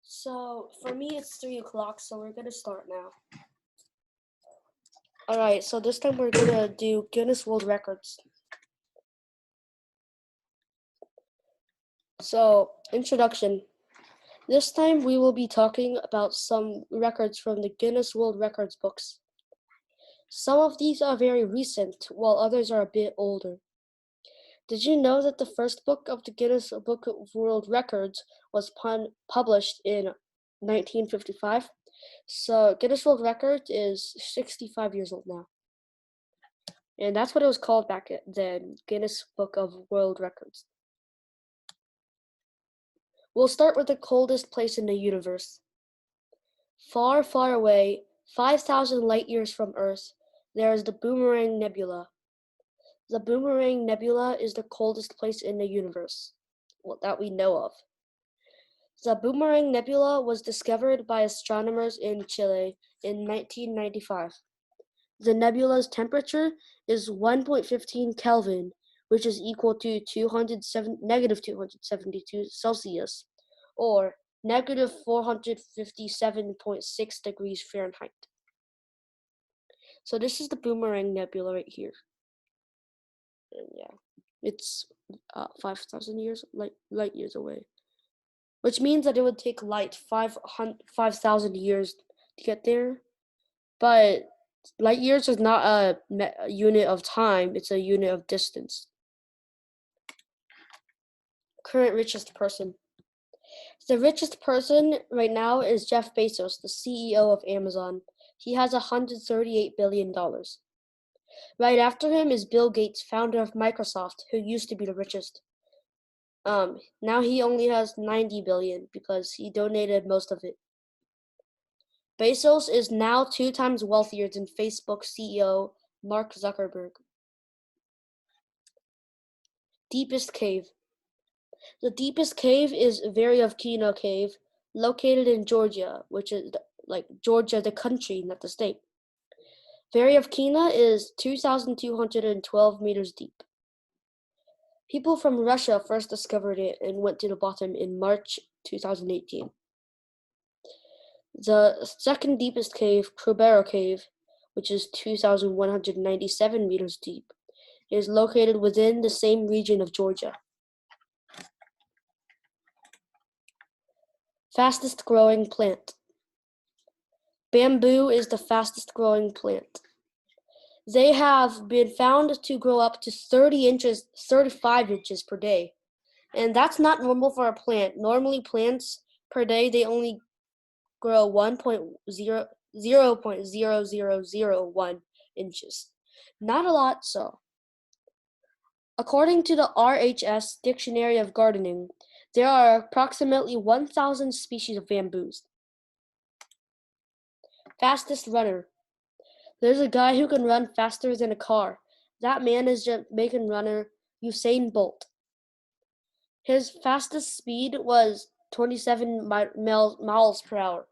So for me, it's 3 o'clock, so we're gonna start now. All right, so this time we're gonna do Guinness World Records. So, introduction. This time we will be talking about some records from the Guinness World Records books. Some of these are very recent, while others are a bit older. Did you know that the first book of the Guinness Book of World Records was published in 1955? So Guinness World Records is 65 years old now. And that's what it was called back then, Guinness Book of World Records. We'll start with the coldest place in the universe. Far, far away, 5,000 light years from Earth, there is the Boomerang Nebula. The Boomerang Nebula is the coldest place in the universe, that we know of. The Boomerang Nebula was discovered by astronomers in Chile in 1995. The nebula's temperature is 1.15 Kelvin, which is equal to negative 272 Celsius, or negative 457.6 degrees Fahrenheit. So this is the Boomerang Nebula right here. And yeah, it's 5,000 light years away, which means that it would take light 5,000 years to get there. But light years is not a unit of time, it's a unit of distance. Current richest person. The richest person right now is Jeff Bezos, the CEO of Amazon. He has $138 billion. Right after him is Bill Gates, founder of Microsoft, who used to be the richest. Now he only has 90 billion because he donated most of it. Bezos is now 2 times wealthier than Facebook CEO Mark Zuckerberg. Deepest cave. The deepest cave is Weryuvkina Cave, located in Georgia, which is like Georgia the country, not the state. Weryuvkina is 2,212 meters deep. People from Russia first discovered it and went to the bottom in March 2018. The second deepest cave, Krubero Cave, which is 2,197 meters deep, is located within the same region of Georgia. Fastest growing plant. Bamboo is the fastest growing plant. They have been found to grow up to 35 inches per day. And that's not normal for a plant. Normally plants per day, they only grow 0.0001 inches. Not a lot, so. According to the RHS Dictionary of Gardening, there are approximately 1,000 species of bamboos. Fastest runner. There's a guy who can run faster than a car. That man is Jamaican runner Usain Bolt. His fastest speed was 27 miles per hour.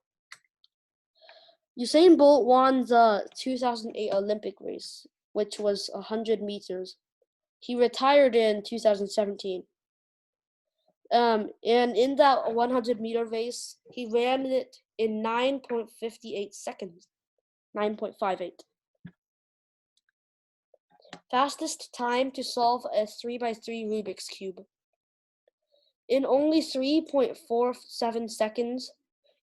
Usain Bolt won the 2008 Olympic race, which was 100 meters. He retired in 2017. And in that 100-meter race, he ran it in 9.58 seconds. 9.58. Fastest time to solve a 3x3 Rubik's Cube. In only 3.47 seconds,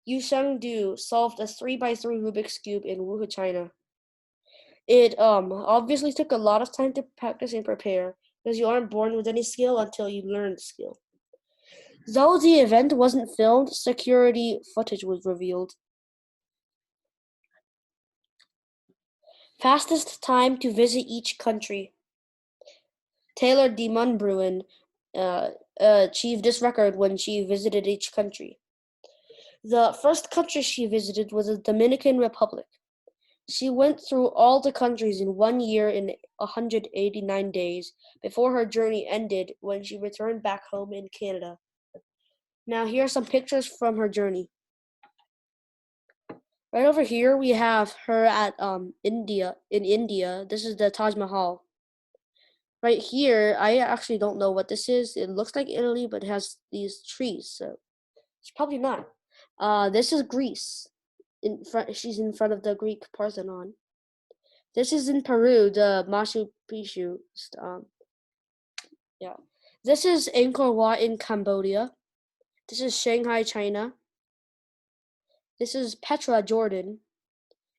Yu Shengdu solved a 3x3 Rubik's Cube in Wuhan, China. It obviously took a lot of time to practice and prepare, because you aren't born with any skill until you learn the skill. Though the event wasn't filmed, security footage was revealed. Fastest time to visit each country. Taylor de Munbruin achieved this record when she visited each country. The first country she visited was the Dominican Republic. She went through all the countries in 1 year in 189 days before her journey ended when she returned back home in Canada. Now here are some pictures from her journey. Right over here we have her at India. This is the Taj Mahal. Right here, I actually don't know what this is. It looks like Italy, but it has these trees, so it's probably not. This is Greece. She's in front of the Greek Parthenon. This is in Peru, the Machu Picchu. Um, yeah. This is Angkor Wat in Cambodia. This is Shanghai, China. This is Petra, Jordan.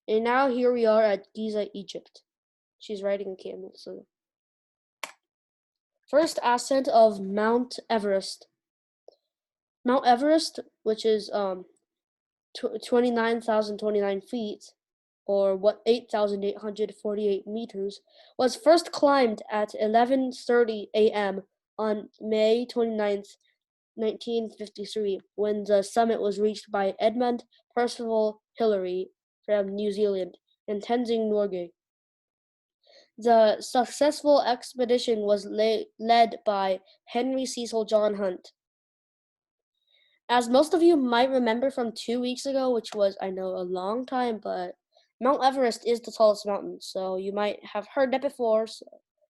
And now here we are at Giza, Egypt. She's riding a camel. So, first ascent of Mount Everest. Mount Everest, which is 29,029 feet, or 8,848 meters, was first climbed at 11:30 a.m. on May 29th, 1953, when the summit was reached by Edmund Percival Hillary from New Zealand and Tenzing Norgay. The successful expedition was led by Henry Cecil John Hunt. As most of you might remember from 2 weeks ago, which was, I know, a long time, but Mount Everest is the tallest mountain, so you might have heard that before,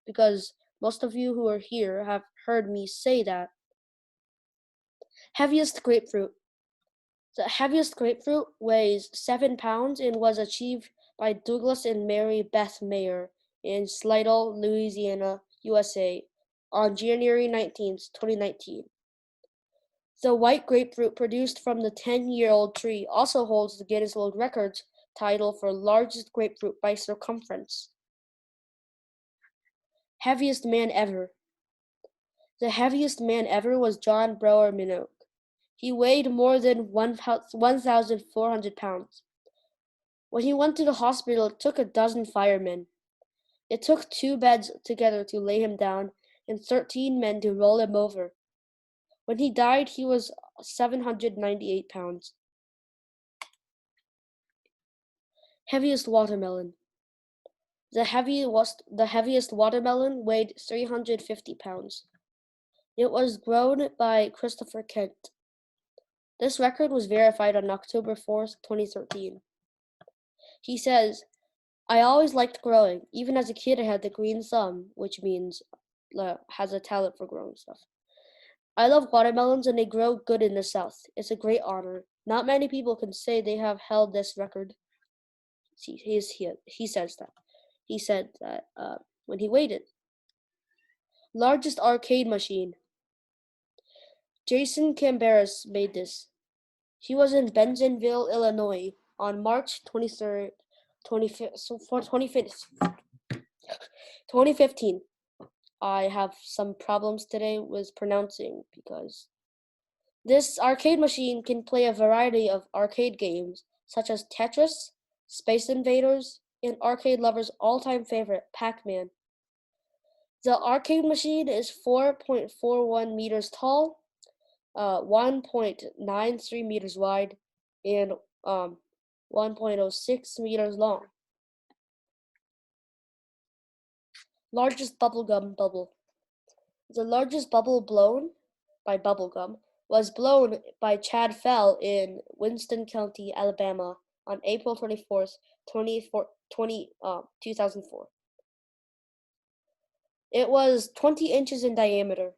because most of you who are here have heard me say that. Heaviest grapefruit. The heaviest grapefruit weighs 7 pounds and was achieved by Douglas and Mary Beth Mayer in Slidell, Louisiana, USA, on January 19th, 2019. The white grapefruit produced from the 10-year-old tree also holds the Guinness World Records title for largest grapefruit by circumference. Heaviest man ever. The heaviest man ever was John Brower Minogue. He weighed more than 1,400 pounds. When he went to the hospital, it took a dozen firemen. It took 2 beds together to lay him down and 13 men to roll him over. When he died, he was 798 pounds. Heaviest watermelon. The heaviest watermelon weighed 350 pounds. It was grown by Christopher Kent. This record was verified on October 4th, 2013. He says, I always liked growing. Even as a kid, I had the green thumb, which means has a talent for growing stuff. I love watermelons and they grow good in the South. It's a great honor. Not many people can say they have held this record. He says that. He said that when he weighed it. Largest arcade machine. Jason Camberas made this. He was in Bentonville, Illinois on March 23rd, 2015. I have some problems today with pronouncing because this arcade machine can play a variety of arcade games such as Tetris, Space Invaders, and arcade lovers' all-time favorite, Pac-Man. The arcade machine is 4.41 meters tall, 1.93 meters wide, and 1.06 meters long. Largest bubblegum bubble. The largest bubble blown by bubblegum was blown by Chad Fell in Winston County, Alabama on April 24th, 2004. It was 20 inches in diameter.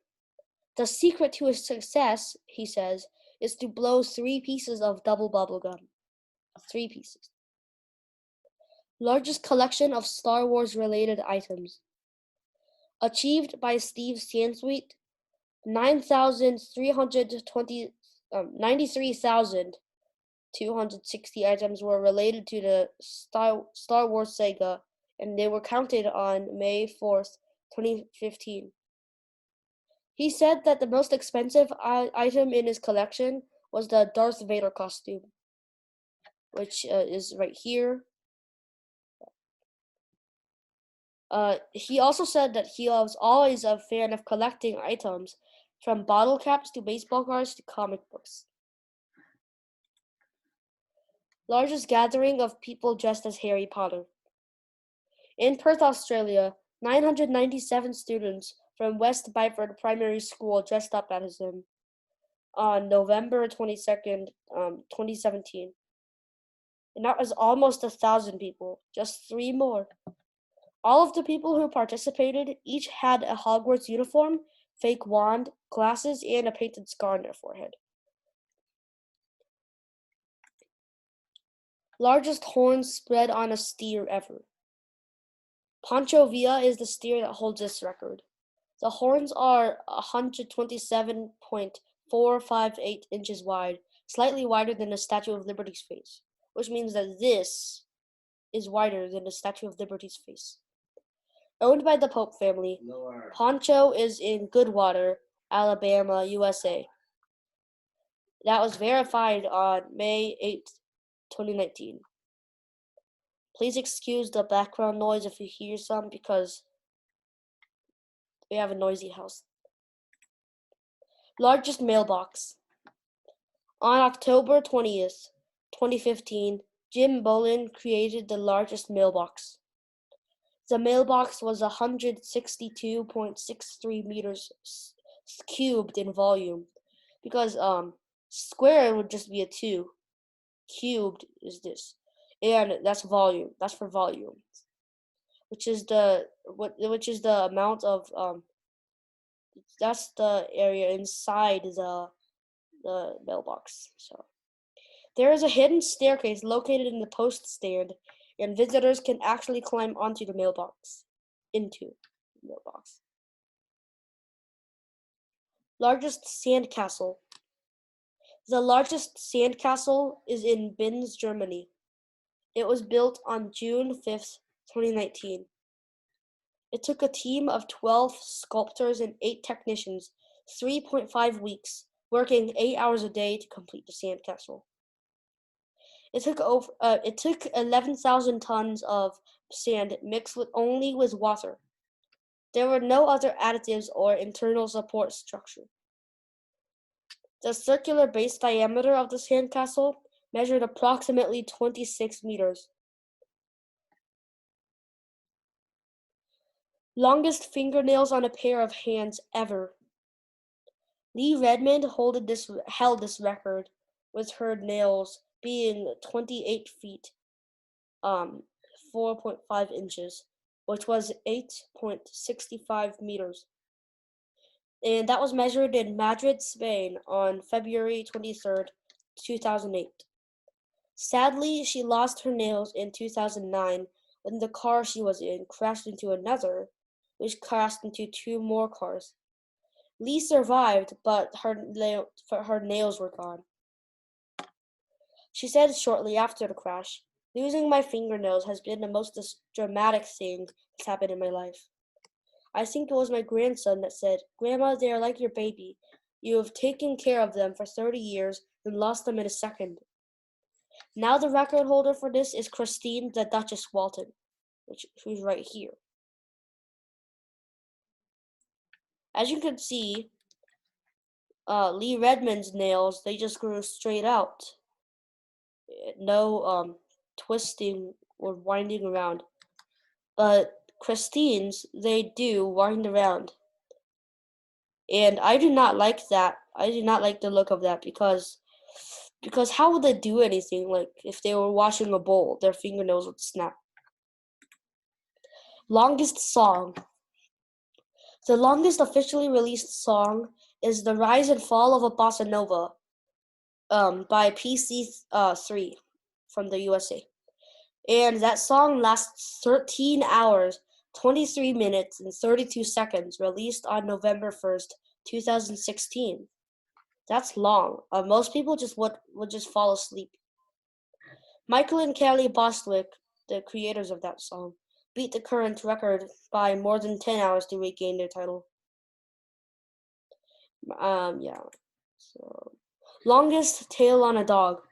The secret to his success, he says, is to blow 3 pieces of double bubblegum. 3 pieces. Largest collection of Star Wars related items. Achieved by Steve Sansweet, 93,260 items were related to the Star Wars saga, and they were counted on May 4th, 2015. He said that the most expensive item in his collection was the Darth Vader costume, which is right here. He also said that he was always a fan of collecting items, from bottle caps to baseball cards to comic books. Largest gathering of people dressed as Harry Potter. In Perth, Australia, 997 students from West Byford Primary School dressed up as him on November 22nd, 2017. And that was almost 1,000 people, just 3 more. All of the people who participated each had a Hogwarts uniform, fake wand, glasses, and a painted scar on their forehead. Largest horns spread on a steer ever. Pancho Villa is the steer that holds this record. The horns are 127.458 inches wide, slightly wider than the Statue of Liberty's face, which means that this is wider than the Statue of Liberty's face. Owned by the Pope family, Pancho is in Goodwater, Alabama, USA. That was verified on May 8th, 2019. Please excuse the background noise if you hear some because we have a noisy house. Largest mailbox. On October 20th, 2015, Jim Bolin created the largest mailbox. The mailbox was 162.63 meters cubed in volume, because square would just be a 2. Cubed is this, and that's volume. That's for volume, which is the amount of that's the area inside the mailbox. So there is a hidden staircase located in the post stand, and visitors can actually climb onto the mailbox. Largest sandcastle. The largest sandcastle is in Binz, Germany. It was built on June 5th, 2019. It took a team of 12 sculptors and 8 technicians 3.5 weeks, working 8 hours a day to complete the sandcastle. It took 11,000 tons of sand mixed with water. There were no other additives or internal support structure. The circular base diameter of the sandcastle measured approximately 26 meters. Longest fingernails on a pair of hands ever. Lee Redmond held this record, with her nails being 28 feet, 4.5 inches, which was 8.65 meters. And that was measured in Madrid, Spain on February 23rd, 2008. Sadly, she lost her nails in 2009 when the car she was in crashed into another, which crashed into 2 more cars. Lee survived, but her nails were gone. She said shortly after the crash, "Losing my fingernails has been the most dramatic thing that's happened in my life. I think it was my grandson that said, 'Grandma, they are like your baby. You have taken care of them for 30 years and lost them in a second.'" Now the record holder for this is Christine the Duchess Walton, who's right here. As you can see, Lee Redmond's nails, they just grew straight out. No twisting or winding around. But Christine's, they do wind around. And I do not like that. I do not like the look of that because how would they do anything? Like if they were washing a bowl, their fingernails would snap. Longest song. The longest officially released song is "The Rise and Fall of a Bossa Nova" by PC3 from the USA. And that song lasts 13 hours, 23 minutes, and 32 seconds, released on November 1st, 2016. That's long. Most people would just fall asleep. Michael and Kelly Bostwick, the creators of that song, beat the current record by more than 10 hours to regain their title. So, longest tail on a dog.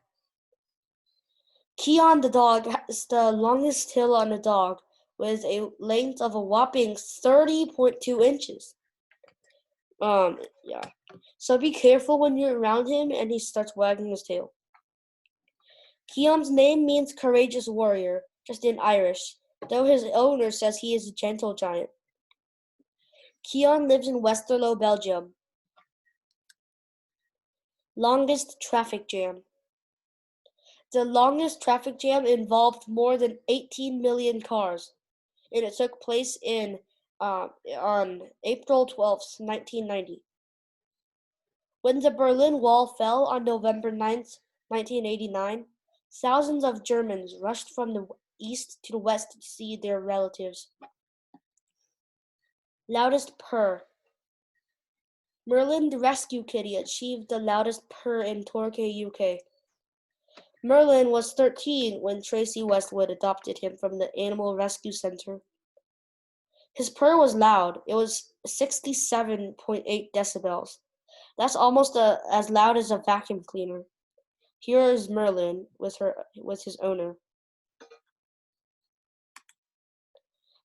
Keon the dog has the longest tail on a dog, with a length of a whopping 30.2 inches. So be careful when you're around him and he starts wagging his tail. Keon's name means courageous warrior, just in Irish, though his owner says he is a gentle giant. Keon lives in Westerlo, Belgium. Longest traffic jam. The longest traffic jam involved more than 18 million cars, and it took place on April 12th, 1990. When the Berlin Wall fell on November 9th, 1989, Thousands of Germans rushed from the east to the west to see their relatives. Loudest purr. Merlin the rescue kitty achieved the loudest purr in Torquay, UK. Merlin was 13 when Tracy Westwood adopted him from the Animal Rescue Center. His purr was loud. It was 67.8 decibels. That's almost as loud as a vacuum cleaner. Here is Merlin with his owner.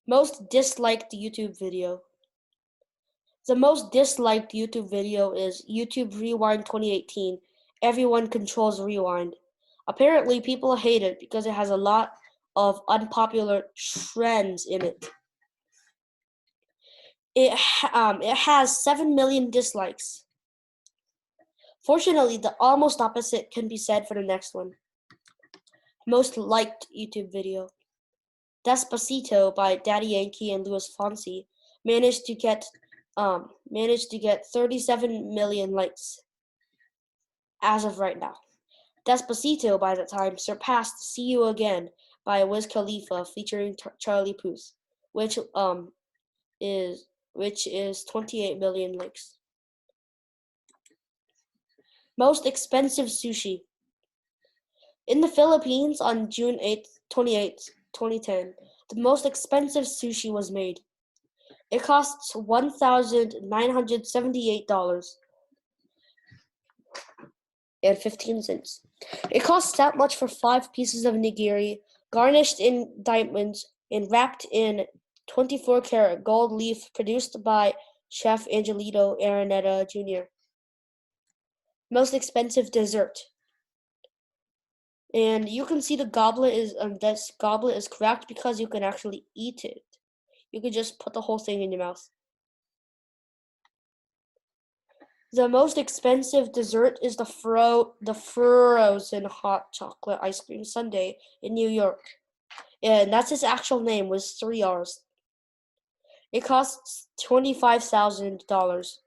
Most disliked YouTube video. The most disliked YouTube video is YouTube Rewind 2018. Everyone controls Rewind. Apparently, people hate it because it has a lot of unpopular trends in it. It has 7 million dislikes. Fortunately, the almost opposite can be said for the next one. Most liked YouTube video. Despacito by Daddy Yankee and Luis Fonsi managed to get 37 million likes as of right now. Despacito by that time surpassed See You Again by Wiz Khalifa featuring Charlie Puth, which is 28 million likes. Most expensive sushi. In the Philippines on June 28th, 2010, the most expensive sushi was made. It costs $1,978.15. It costs that much for 5 pieces of nigiri, garnished in diamonds and wrapped in 24-karat gold leaf, produced by Chef Angelito Araneta Jr. Most expensive dessert. And you can see the goblet is this goblet is cracked because you can actually eat it. You can just put the whole thing in your mouth. The most expensive dessert is the frozen hot chocolate ice cream sundae in New York. And that's its actual name, was 3 R's. It costs $25,000.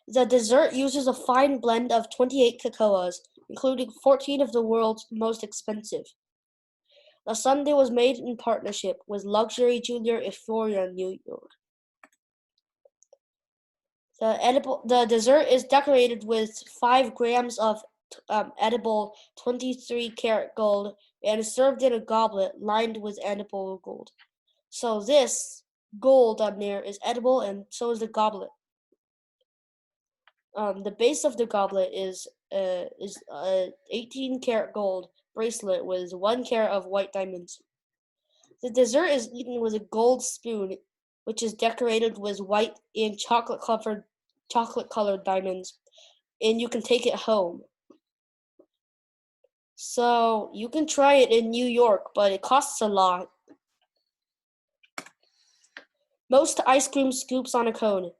The dessert uses a fine blend of 28 cocoas, including 14 of the world's most expensive. The sundae was made in partnership with luxury jeweler Euphoria in New York. The dessert is decorated with 5 grams of edible 23-karat gold and is served in a goblet lined with edible gold. So this gold on there is edible, and so is the goblet. The base of the goblet is 18-karat gold bracelet with 1 carat of white diamonds. The dessert is eaten with a gold spoon, which is decorated with white and chocolate-colored diamonds, and you can take it home. So you can try it in New York, but it costs a lot. Most ice cream scoops on a cone.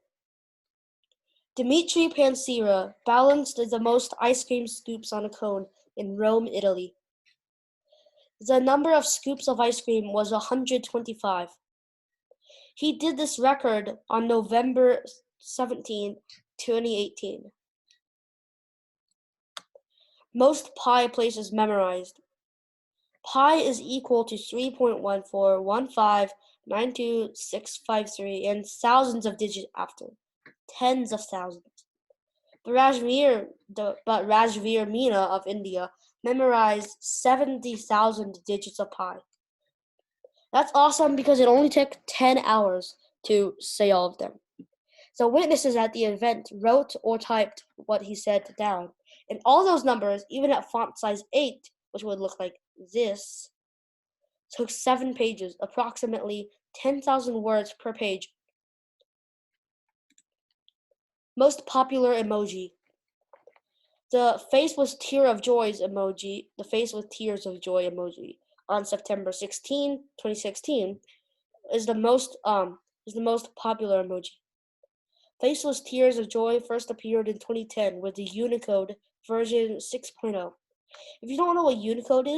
Dimitri Pansera balanced the most ice cream scoops on a cone in Rome, Italy. The number of scoops of ice cream was 125. He did this record on November 17, 2018. Most pi places memorized. Pi is equal to 3.141592653 and thousands of digits after. Tens of thousands. But Rajveer Meena of India memorized 70,000 digits of pi. That's awesome because it only took 10 hours to say all of them. So witnesses at the event wrote or typed what he said down. And all those numbers, even at font size 8, which would look like this, took 7 pages, approximately 10,000 words per page. Most popular emoji. The face with tear of joys emoji, the face with tears of joy emoji on September 16, 2016 is the most popular emoji. Faceless Tears of Joy first appeared in 2010 with the Unicode version 6.0. If you don't know what Unicode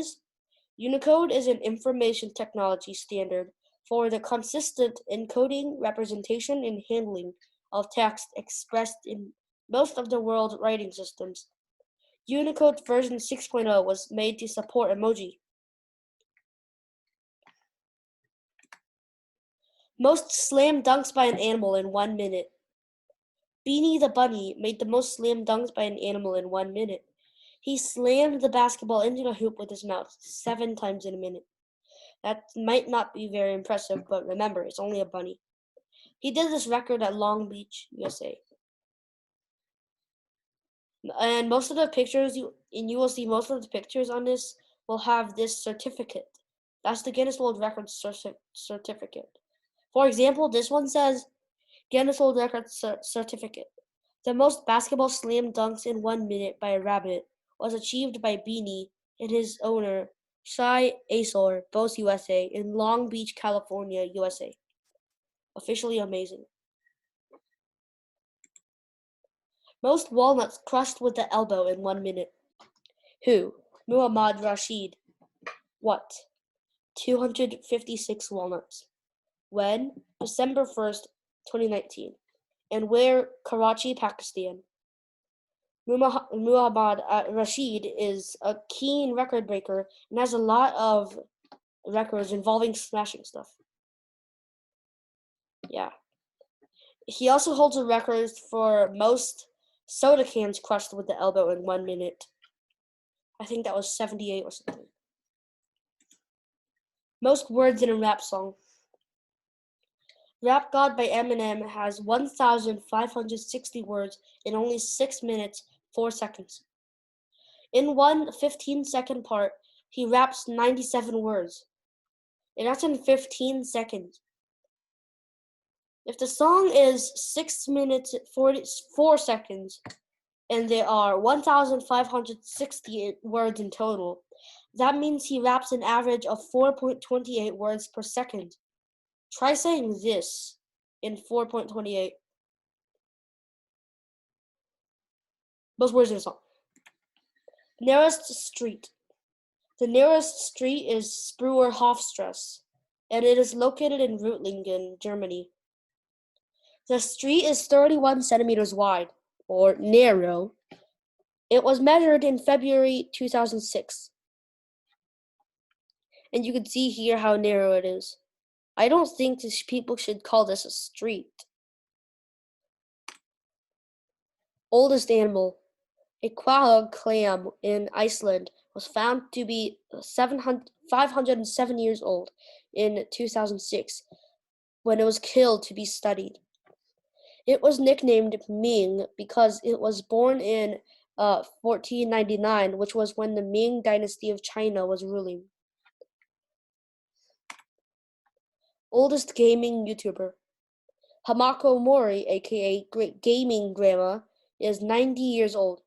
is an information technology standard for the consistent encoding, representation, and handling of text expressed in most of the world's writing systems. Unicode version 6.0 was made to support emoji. Most slam dunks by an animal in 1 minute. Beanie the Bunny made the most slam dunks by an animal in 1 minute. He slammed the basketball into the hoop with his mouth 7 times in a minute. That might not be very impressive, but remember, it's only a bunny. He did this record at Long Beach, USA. And most of the pictures you will see most of the pictures on this will have this certificate. That's the Guinness World Records certificate. For example, this one says Guinness World Records certificate. The most basketball slam dunks in 1 minute by a rabbit was achieved by Beanie and his owner, Shy Azor, both USA, in Long Beach, California, USA. Officially amazing. Most walnuts crushed with the elbow in 1 minute. Who? Muhammad Rashid. What? 256 walnuts. When? December 1st, 2019. And where? Karachi, Pakistan. Muhammad Rashid is a keen record breaker and has a lot of records involving smashing stuff. Yeah. He also holds a record for most soda cans crushed with the elbow in 1 minute. I think that was 78 or something. Most words in a rap song. Rap God by Eminem has 1,560 words in only 6 minutes, 4 seconds. In one 15-second part, he raps 97 words. And that's in 15 seconds. If the song is 6 minutes, 44 seconds, and there are 1,560 words in total, that means he raps an average of 4.28 words per second. Try saying this in 4.28. Most words in a song. Nearest street. The nearest street is Spreuerhofstrasse, and it is located in Reutlingen, Germany. The street is 31 centimeters wide, or narrow. It was measured in February 2006. And you can see here how narrow it is. I don't think people should call this a street. Oldest animal. A quail clam in Iceland was found to be 507 years old in 2006 when it was killed to be studied. It was nicknamed Ming because it was born in 1499, which was when the Ming dynasty of China was ruling. Oldest gaming YouTuber. Hamako Mori, aka Great Gaming Grandma, is 90 years old.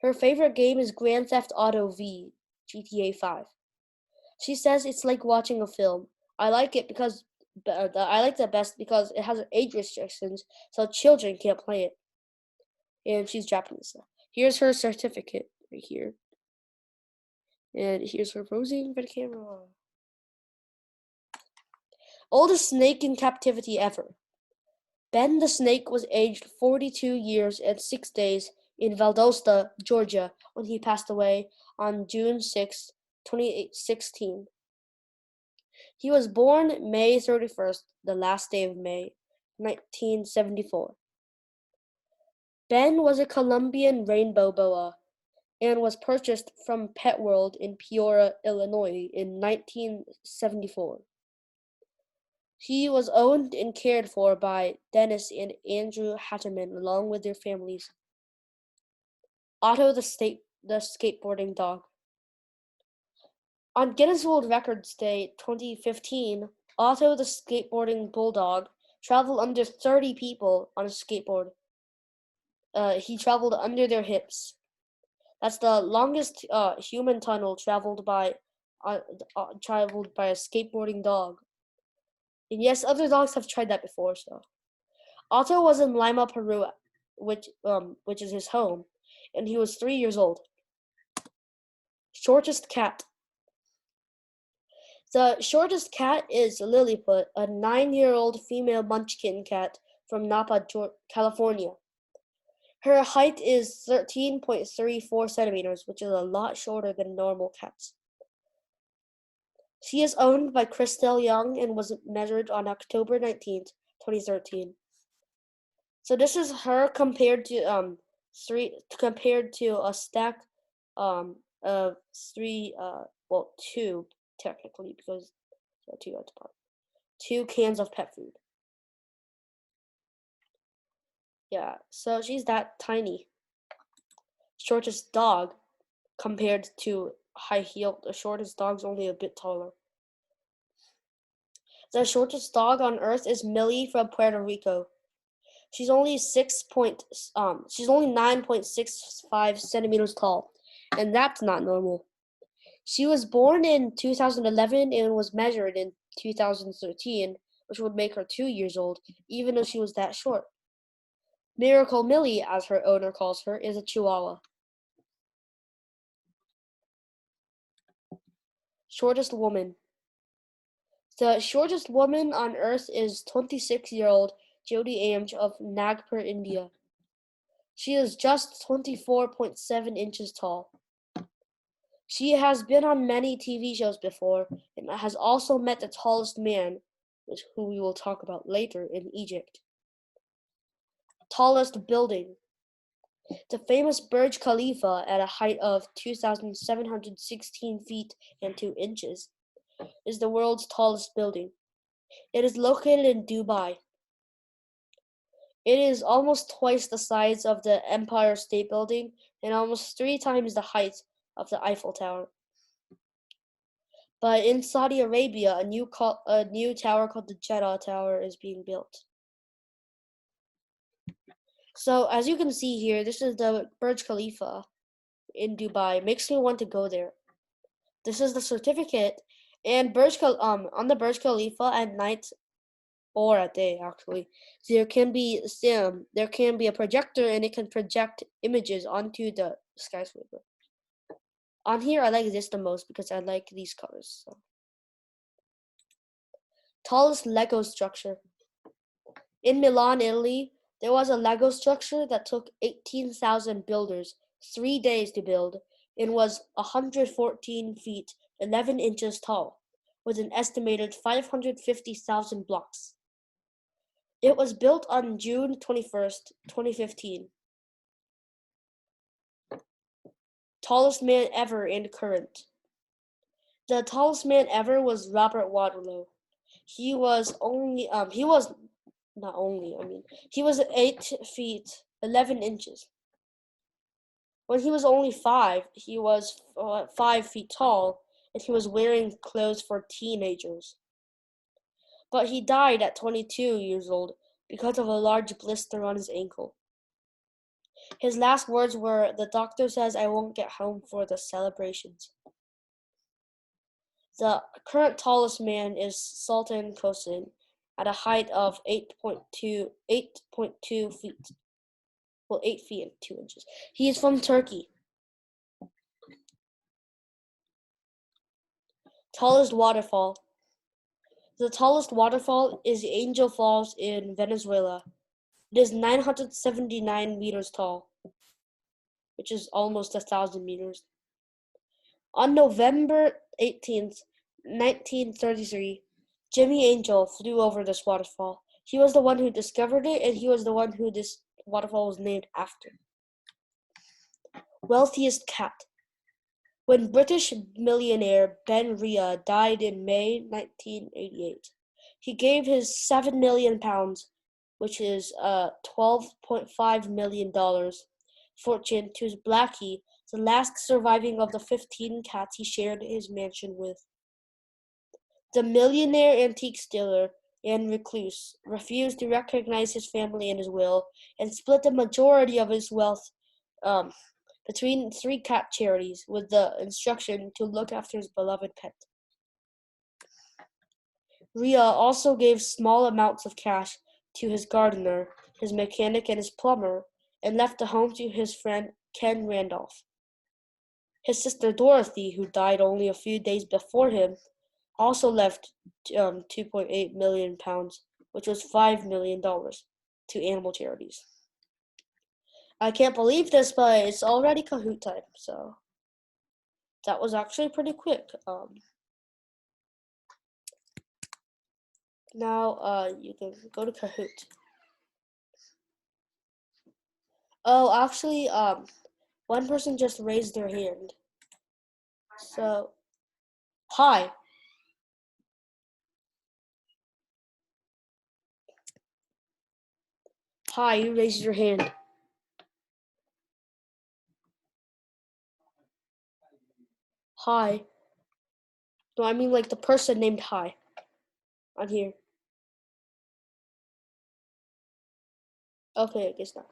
Her favorite game is Grand Theft Auto V, GTA 5. She says it's like watching a film. I like it best because it has age restrictions, so children can't play it. And she's Japanese. Here's her certificate right here. And here's her posing for the camera. Oldest snake in captivity ever. Ben the snake was aged 42 years and 6 days in Valdosta, Georgia, when he passed away on June 6, 2016. He was born May 31st, the last day of May, 1974. Ben was a Colombian rainbow boa and was purchased from Pet World in Peoria, Illinois in 1974. He was owned and cared for by Dennis and Andrew Hatterman along with their families. Otto the Skateboarding Dog. On Guinness World Records Day 2015, Otto the Skateboarding Bulldog traveled under 30 people on a skateboard. He traveled under their hips. That's the longest human tunnel traveled by a skateboarding dog. And yes, other dogs have tried that before. So Otto was in Lima, Peru, which is his home, and he was 3 years old. Shortest cat. The shortest cat is Lilliput, a 9-year-old female munchkin cat from Napa, California. Her height is 13.34 centimeters, which is a lot shorter than normal cats. She is owned by Christelle Young and was measured on October 19th, 2013. So this is her compared to a stack of two technically, because two at the bottom. 2 cans of pet food. Yeah, so she's that tiny. Shortest dog compared to high heel. The shortest dog's only a bit taller. The shortest dog on Earth is Millie from Puerto Rico. She's only 9.65 centimeters tall, and that's not normal. She was born in 2011 and was measured in 2013, which would make her 2 years old, even though she was that short. Miracle Millie, as her owner calls her, is a Chihuahua. Shortest woman. The shortest woman on Earth is 26-year-old Jodi Amj of Nagpur, India. She is just 24.7 inches tall. She has been on many TV shows before and has also met the tallest man, who we will talk about later, in Egypt. Tallest building. The famous Burj Khalifa, at a height of 2,716 feet and 2 inches, is the world's tallest building. It is located in Dubai. It is almost twice the size of the Empire State Building and almost 3 times the height of the Eiffel Tower. But in Saudi Arabia, a new tower called the Jeddah Tower is being built. So as you can see here, this is the Burj Khalifa in Dubai. Makes me want to go there. This is the certificate, and on the Burj Khalifa at night or at day actually, there can be a projector and it can project images onto the skyscraper. On here, I like this the most because I like these colors. So. Tallest Lego structure. In Milan, Italy, there was a Lego structure that took 18,000 builders 3 days to build and was 114 feet 11 inches tall, with an estimated 550,000 blocks. It was built on June 21st, 2015. Tallest man ever and current. The tallest man ever was Robert Waterloo. He was 8 feet 11 inches. When he was only 5, he was 5 feet tall, and he was wearing clothes for teenagers. But he died at 22 years old because of a large blister on his ankle. His last words were, "The doctor says I won't get home for the celebrations." The current tallest man is Sultan Kosin at a height of 8.2 feet. Well, 8 feet and 2 inches. He is from Turkey. Tallest waterfall. The tallest waterfall is Angel Falls in Venezuela. It is 979 meters tall, which is almost 1,000 meters. On November 18th, 1933, Jimmy Angel flew over this waterfall. He was the one who discovered it, and he was the one who this waterfall was named after. Wealthiest Cat. When British millionaire Ben Ria died in May 1988, he gave his £7 million, which is $12.5 million, fortune to his Blackie, the last surviving of the 15 cats he shared his mansion with. The millionaire antique dealer and recluse refused to recognize his family in his will and split the majority of his wealth between 3 cat charities with the instruction to look after his beloved pet. Ria also gave small amounts of cash to his gardener, his mechanic, and his plumber, and left the home to his friend Ken Randolph. His sister Dorothy, who died only a few days before him, also left £2.8 million, which was $5 million, to animal charities. I can't believe this, but it's already Kahoot time, so that was actually pretty quick. Now you can go to Kahoot. Oh, actually, one person just raised their hand. So, hi. Hi, you raised your hand. Hi. No, I mean like the person named Hi on here. Okay, I guess not.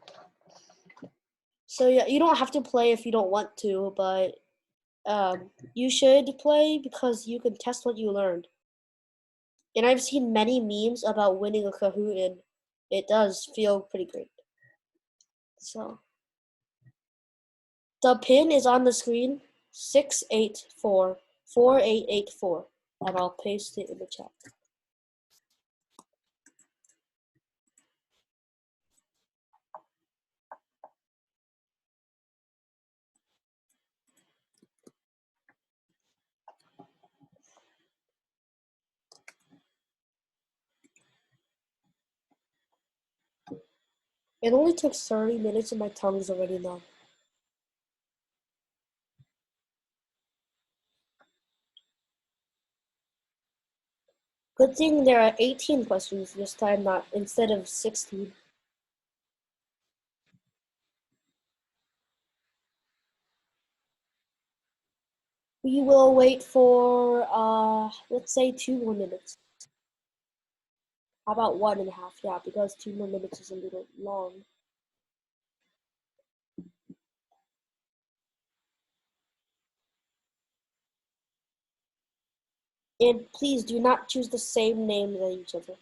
So yeah, you don't have to play if you don't want to, but you should play because you can test what you learned. And I've seen many memes about winning a Kahoot, and it does feel pretty great. So the pin is on the screen, 6844884, and I'll paste it in the chat. It only took 30 minutes and my tongue is already numb. Good thing there are 18 questions this time, not instead of 16. We will wait for, let's say 2 more minutes. How about 1.5? Yeah, because 2 more minutes is a little long. And please do not choose the same name as each other.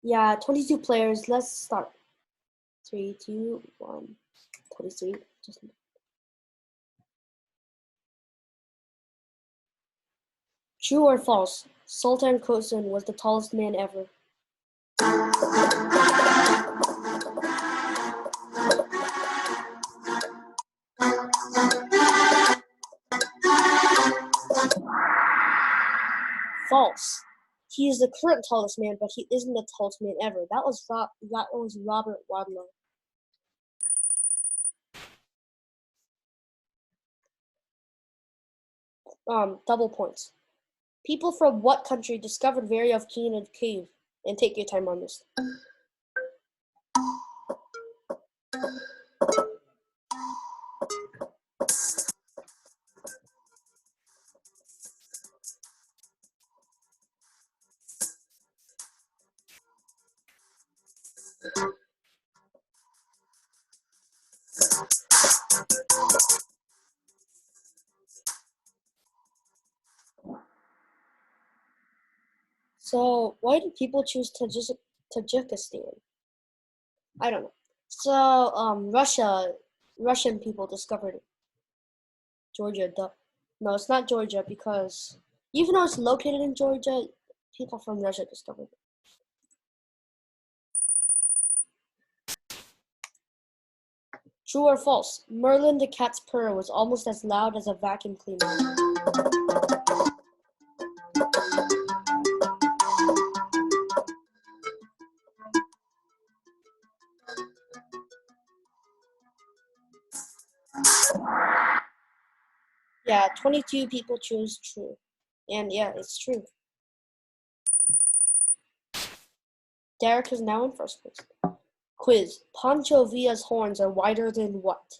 Yeah, 22 players. Let's start. 3, 2, 1. 23. True or false? Sultan Kosen was the tallest man ever. False. He is the current tallest man, but he isn't the tallest man ever. That was Robert Wadlow. Double points. People from what country discovered Very of Keen and Cave? And take your time on this. So why did people choose Tajikistan? I don't know. So Russian people discovered Georgia. No, it's not Georgia because even though it's located in Georgia, people from Russia discovered it. True or false? Merlin the cat's purr was almost as loud as a vacuum cleaner. Yeah, 22 people chose true. And yeah, it's true. Derek is now in first place. Quiz. Pancho Villa's horns are wider than what?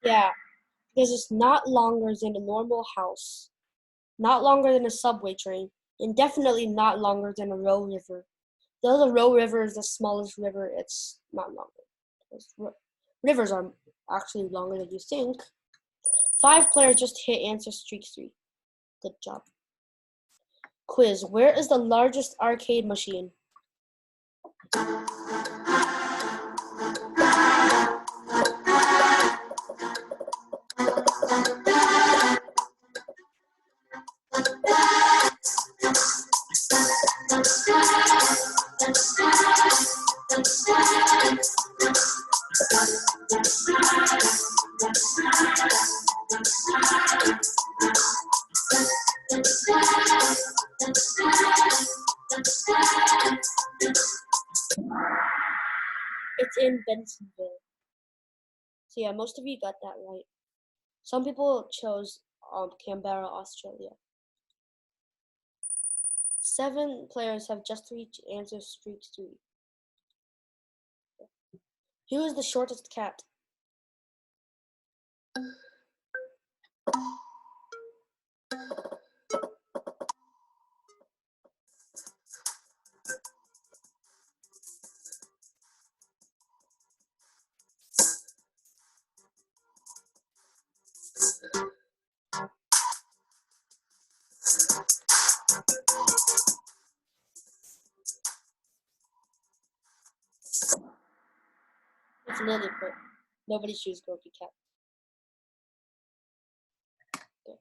Yeah, because it's not longer than a normal house, not longer than a subway train, and definitely not longer than a row river. Though the Row River is the smallest river, it's not longer. Rivers are actually longer than you think. 5 players just hit answer streak 3. Good job. Quiz. Where is the largest arcade machine? It's in Bensonville. So yeah, most of you got that right. Some people chose Canberra, Australia. 7 players have just reached answer streak 3. Who is the shortest cat? It's Lilliput. Nobody choose Grumpy Cat. Okay.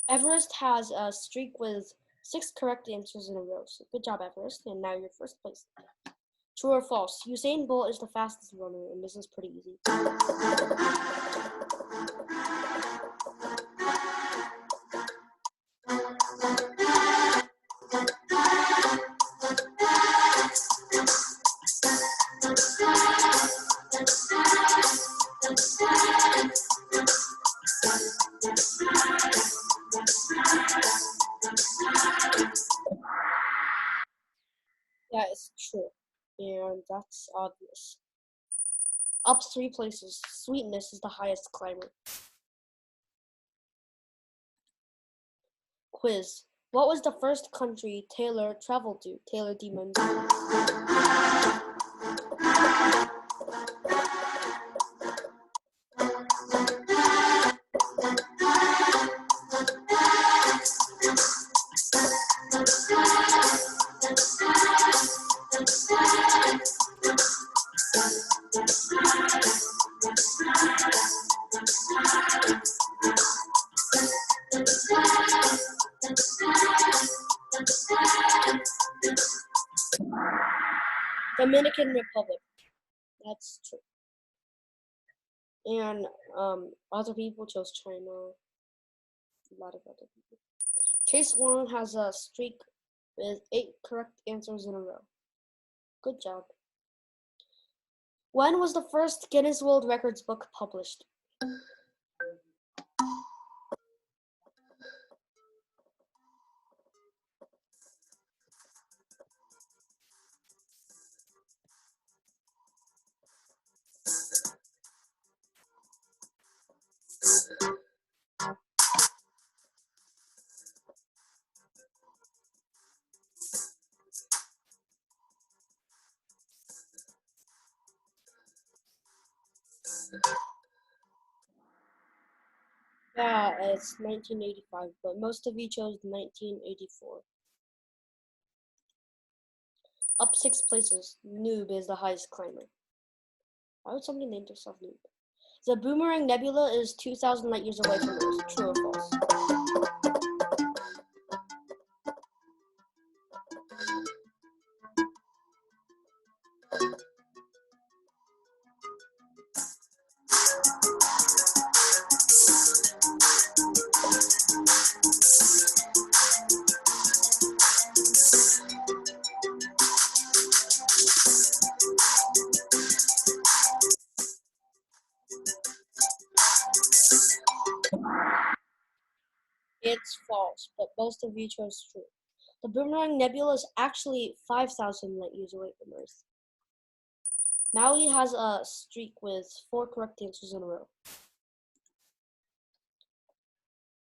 Everest has a streak with 6 correct answers in a row. So good job, Everest. And now you're first place. True or false? Usain Bolt is the fastest runner, and this is pretty easy. Yeah, it's true. And that's obvious. Up 3 places, Sweetness is the highest climber. Quiz. What was the first country Taylor traveled to? Taylor Demons. Dominican Republic. That's true. And other people chose China. A lot of other people. Chase Wong has a streak with 8 correct answers in a row. Good job. When was the first Guinness World Records book published? Yeah, it's 1985, but most of you chose 1984. Up 6 places, Noob is the highest climber. Why would somebody name themselves Noob? The Boomerang Nebula is 2,000 light years away from Earth. True or false? It's false, but most of you chose true. The Boomerang Nebula is actually 5,000 light years away from Earth. Now he has a streak with 4 correct answers in a row.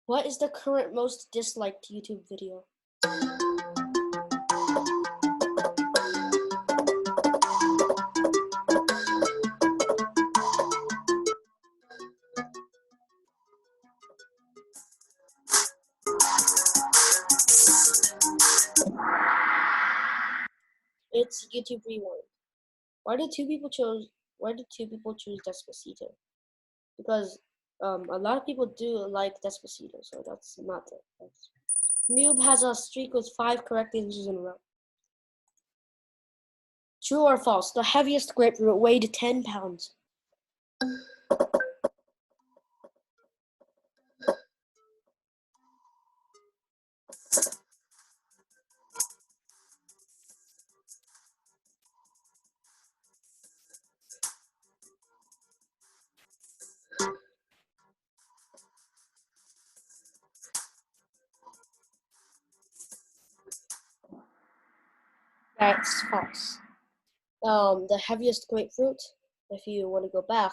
What is the current most disliked YouTube video? It's YouTube Rewind. Why did two people choose Despacito? Because a lot of people do like Despacito, so that's not it. Noob has a streak with 5 correct answers in a row. True or false? The heaviest grapefruit weighed 10 pounds. That's false. The heaviest grapefruit, if you want to go back,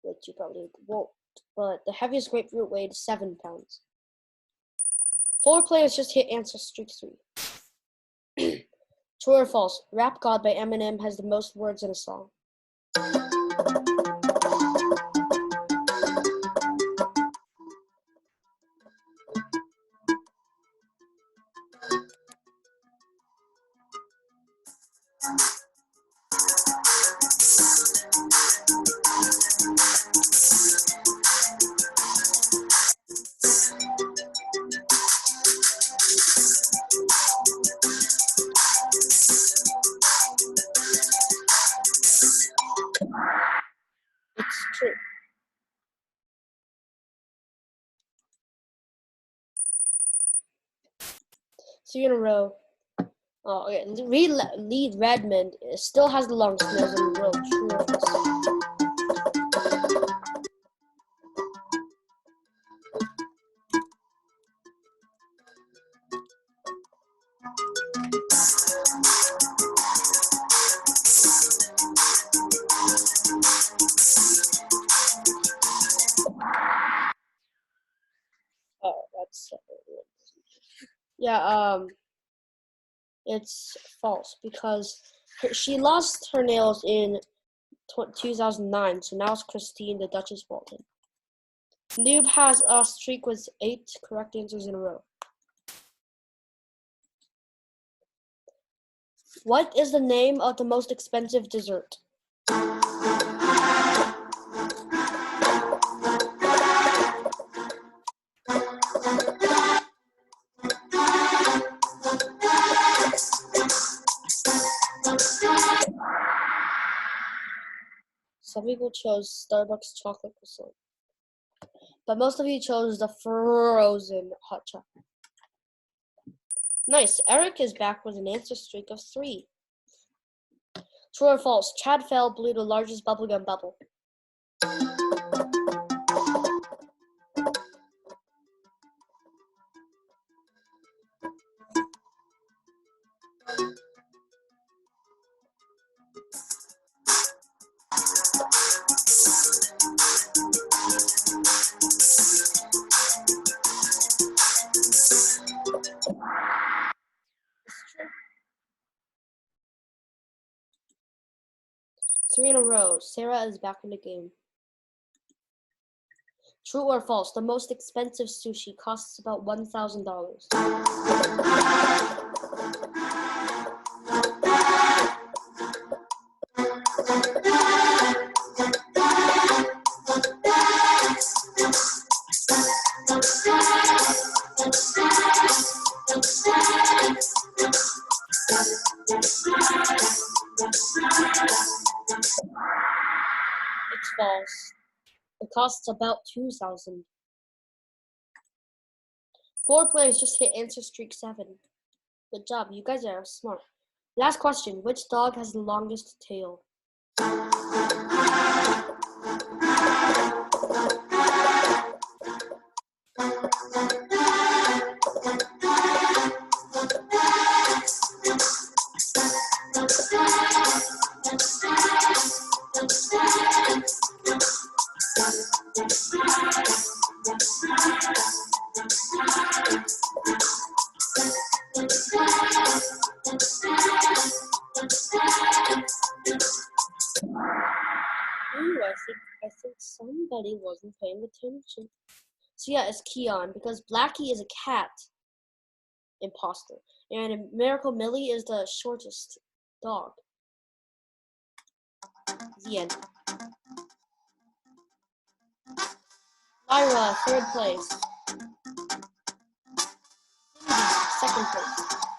which you probably won't, but the heaviest grapefruit weighed 7 pounds. 4 players just hit answer streak 3. True or false? Rap God by Eminem has the most words in a song. It's true. Three in a row. Oh, okay. Lee Redmond still has the longest nose in the world. True or false? Oh, that's yeah. It's false because she lost her nails in 2009. So now it's Christine, the Duchess Walton. Noob has a streak with 8 correct answers in a row. What is the name of the most expensive dessert? Some people chose Starbucks chocolate croissant, but most of you chose the frozen hot chocolate. Nice. Eric is back with an answer streak of 3. True or false? Chad Fell blew the largest bubblegum bubble. It's true. 3 in a row. Sarah is back in the game. True or false? The most expensive sushi costs about $1,000. It's false. It costs about $2,000. 4 players just hit answer streak 7. Good job. You guys are smart. Last question. Which dog has the longest tail? Ooh, I think somebody wasn't paying attention. So yeah, it's Keon because Blackie is a cat imposter, and Miracle Millie is the shortest dog. The end. Lyra, third place. Cindy, second place.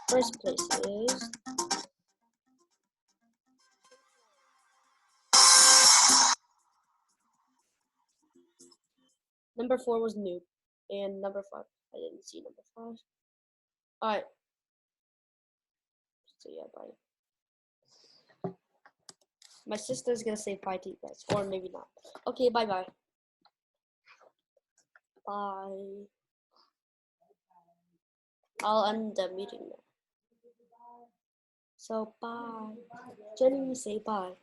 First place is number 4 was Noob, and number 5. I didn't see number 5. All right. So yeah, bye. My sister's gonna say bye to you guys, or maybe not. Okay, bye bye. Bye. I'll end the meeting now. So bye. Jenny, say bye.